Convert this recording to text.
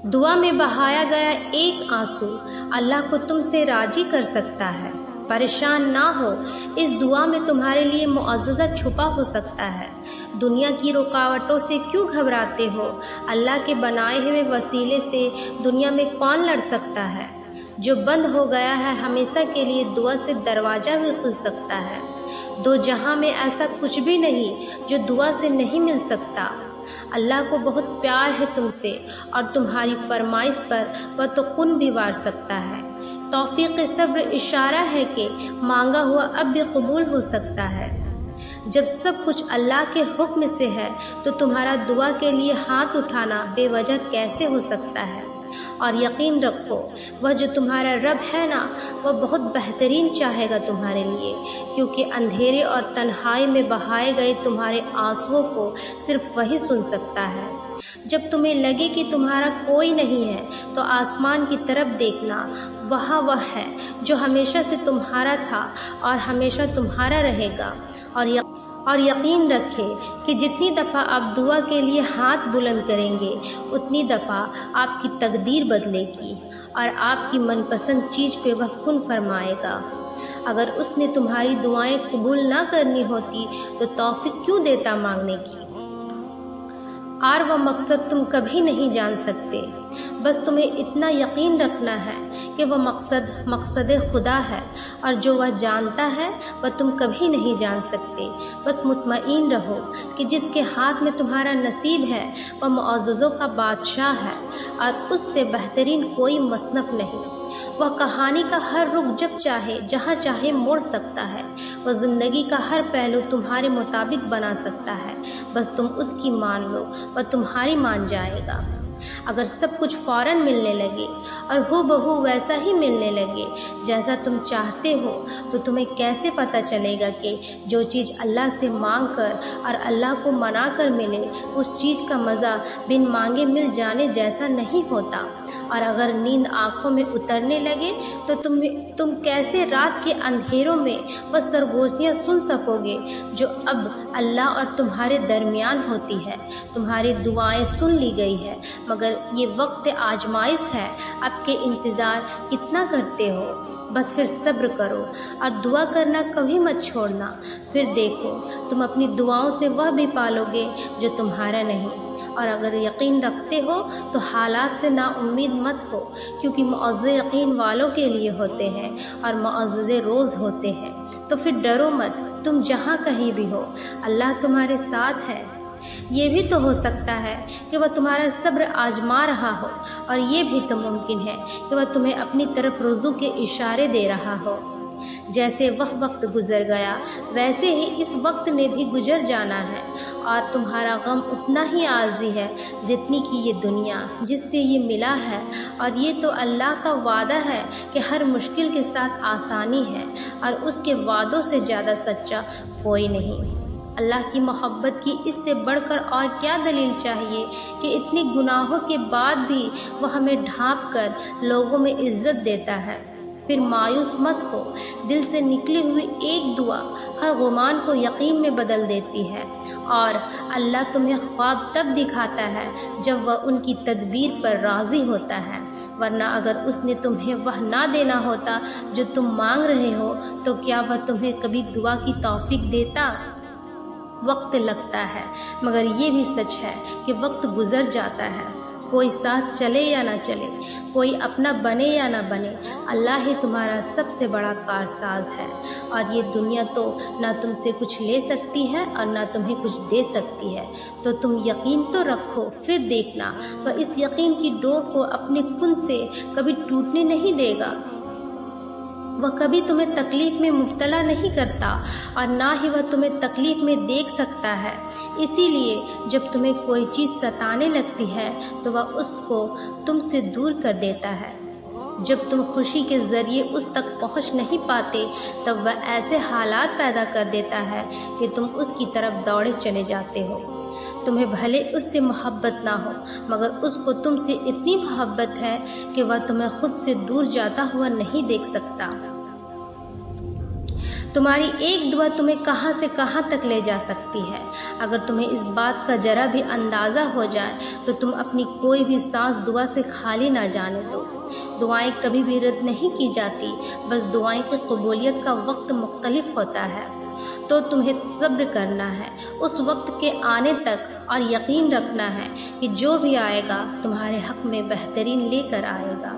دعا میں بہایا گیا ایک آنسو اللہ کو تم سے راضی کر سکتا ہے۔ پریشان نہ ہو، اس دعا میں تمہارے لیے معززہ چھپا ہو سکتا ہے۔ دنیا کی رکاوٹوں سے کیوں گھبراتے ہو؟ اللہ کے بنائے ہوئے وسیلے سے دنیا میں کون لڑ سکتا ہے؟ جو بند ہو گیا ہے ہمیشہ کے لیے دعا سے دروازہ بھی کھل سکتا ہے۔ دو جہاں میں ایسا کچھ بھی نہیں جو دعا سے نہیں مل سکتا۔ اللہ کو بہت پیار ہے تم سے، اور تمہاری فرمائش پر وہ تو خون بھی وار سکتا ہے۔ توفیق صبر اشارہ ہے کہ مانگا ہوا اب بھی قبول ہو سکتا ہے۔ جب سب کچھ اللہ کے حکم سے ہے تو تمہارا دعا کے لیے ہاتھ اٹھانا بے وجہ کیسے ہو سکتا ہے؟ اور یقین رکھو، وہ جو تمہارا رب ہے نا، وہ بہت بہترین چاہے گا تمہارے لیے، کیونکہ اندھیرے اور تنہائی میں بہائے گئے تمہارے آنسوؤں کو صرف وہی سن سکتا ہے۔ جب تمہیں لگے کہ تمہارا کوئی نہیں ہے تو آسمان کی طرف دیکھنا، وہاں وہ ہے جو ہمیشہ سے تمہارا تھا اور ہمیشہ تمہارا رہے گا۔ اور یقین رکھے کہ جتنی دفعہ آپ دعا کے لیے ہاتھ بلند کریں گے اتنی دفعہ آپ کی تقدیر بدلے گی اور آپ کی من پسند چیز پہ وہ کن فرمائے گا۔ اگر اس نے تمہاری دعائیں قبول نہ کرنی ہوتی تو توفیق کیوں دیتا مانگنے کی؟ اور وہ مقصد تم کبھی نہیں جان سکتے۔ بس تمہیں اتنا یقین رکھنا ہے کہ وہ مقصد خدا ہے، اور جو وہ جانتا ہے وہ تم کبھی نہیں جان سکتے۔ بس مطمئن رہو کہ جس کے ہاتھ میں تمہارا نصیب ہے وہ معززوں کا بادشاہ ہے، اور اس سے بہترین کوئی مصنف نہیں۔ وہ کہانی کا ہر رخ جب چاہے جہاں چاہے موڑ سکتا ہے۔ وہ زندگی کا ہر پہلو تمہارے مطابق بنا سکتا ہے۔ بس تم اس کی مان لو، وہ تمہاری مان جائے گا۔ اگر سب کچھ فوراً ملنے لگے اور ہو بہو ویسا ہی ملنے لگے جیسا تم چاہتے ہو، تو تمہیں کیسے پتہ چلے گا کہ جو چیز اللہ سے مانگ کر اور اللہ کو منا کر ملے اس چیز کا مزہ بن مانگے مل جانے جیسا نہیں ہوتا؟ اور اگر نیند آنکھوں میں اترنے لگے تو تم کیسے رات کے اندھیروں میں وہ سرگوشیاں سن سکو گے جو اب اللہ اور تمہارے درمیان ہوتی ہے؟ تمہاری دعائیں سن لی گئی ہے، مگر یہ وقت آزمائش ہے، اب کے انتظار کتنا کرتے ہو؟ بس پھر صبر کرو اور دعا کرنا کبھی مت چھوڑنا، پھر دیکھو تم اپنی دعاؤں سے وہ بھی پالو گے جو تمہارا نہیں۔ اور اگر یقین رکھتے ہو تو حالات سے نا امید مت ہو، کیونکہ معزز یقین والوں کے لیے ہوتے ہیں اور معزز روز ہوتے ہیں۔ تو پھر ڈرو مت، تم جہاں کہیں بھی ہو اللہ تمہارے ساتھ ہے۔ یہ بھی تو ہو سکتا ہے کہ وہ تمہارا صبر آزما رہا ہو، اور یہ بھی تو ممکن ہے کہ وہ تمہیں اپنی طرف رجوع کے اشارے دے رہا ہو۔ جیسے وہ وقت گزر گیا ویسے ہی اس وقت نے بھی گزر جانا ہے، اور تمہارا غم اتنا ہی عارضی ہے جتنی کہ یہ دنیا جس سے یہ ملا ہے۔ اور یہ تو اللہ کا وعدہ ہے کہ ہر مشکل کے ساتھ آسانی ہے، اور اس کے وعدوں سے زیادہ سچا کوئی نہیں۔ اللہ کی محبت کی اس سے بڑھ کر اور کیا دلیل چاہیے کہ اتنے گناہوں کے بعد بھی وہ ہمیں ڈھانپ کر لوگوں میں عزت دیتا ہے۔ پھر مایوس مت ہو، دل سے نکلی ہوئی ایک دعا ہر گمان کو یقین میں بدل دیتی ہے، اور اللہ تمہیں خواب تب دکھاتا ہے جب وہ ان کی تدبیر پر راضی ہوتا ہے، ورنہ اگر اس نے تمہیں وہ نہ دینا ہوتا جو تم مانگ رہے ہو تو کیا وہ تمہیں کبھی دعا کی توفیق دیتا؟ وقت لگتا ہے، مگر یہ بھی سچ ہے کہ وقت گزر جاتا ہے۔ کوئی ساتھ چلے یا نہ چلے، کوئی اپنا بنے یا نہ بنے، اللہ ہی تمہارا سب سے بڑا کارساز ہے، اور یہ دنیا تو نہ تم سے کچھ لے سکتی ہے اور نہ تمہیں کچھ دے سکتی ہے۔ تو تم یقین تو رکھو، پھر دیکھنا وہ اس یقین کی ڈور کو اپنے کن سے کبھی ٹوٹنے نہیں دے گا۔ وہ کبھی تمہیں تکلیف میں مبتلا نہیں کرتا، اور نہ ہی وہ تمہیں تکلیف میں دیکھ سکتا ہے۔ اسی لیے جب تمہیں کوئی چیز ستانے لگتی ہے تو وہ اس کو تم سے دور کر دیتا ہے۔ جب تم خوشی کے ذریعے اس تک پہنچ نہیں پاتے تب وہ ایسے حالات پیدا کر دیتا ہے کہ تم اس کی طرف دوڑے چلے جاتے ہو۔ تمہیں بھلے اس سے محبت نہ ہو، مگر اس کو تم سے اتنی محبت ہے کہ وہ تمہیں خود سے دور جاتا ہوا نہیں دیکھ سکتا۔ تمہاری ایک دعا تمہیں کہاں سے کہاں تک لے جا سکتی ہے۔ اگر تمہیں اس بات کا ذرا بھی اندازہ ہو جائے تو تم اپنی کوئی بھی سانس دعا سے خالی نہ جانے دو۔ دعائیں کبھی بھی رد نہیں کی جاتی، بس دعائیں کی قبولیت کا وقت مختلف ہوتا ہے۔ تو تمہیں صبر کرنا ہے اس وقت کے آنے تک، اور یقین رکھنا ہے کہ جو بھی آئے گا تمہارے حق میں بہترین لے کر آئے گا۔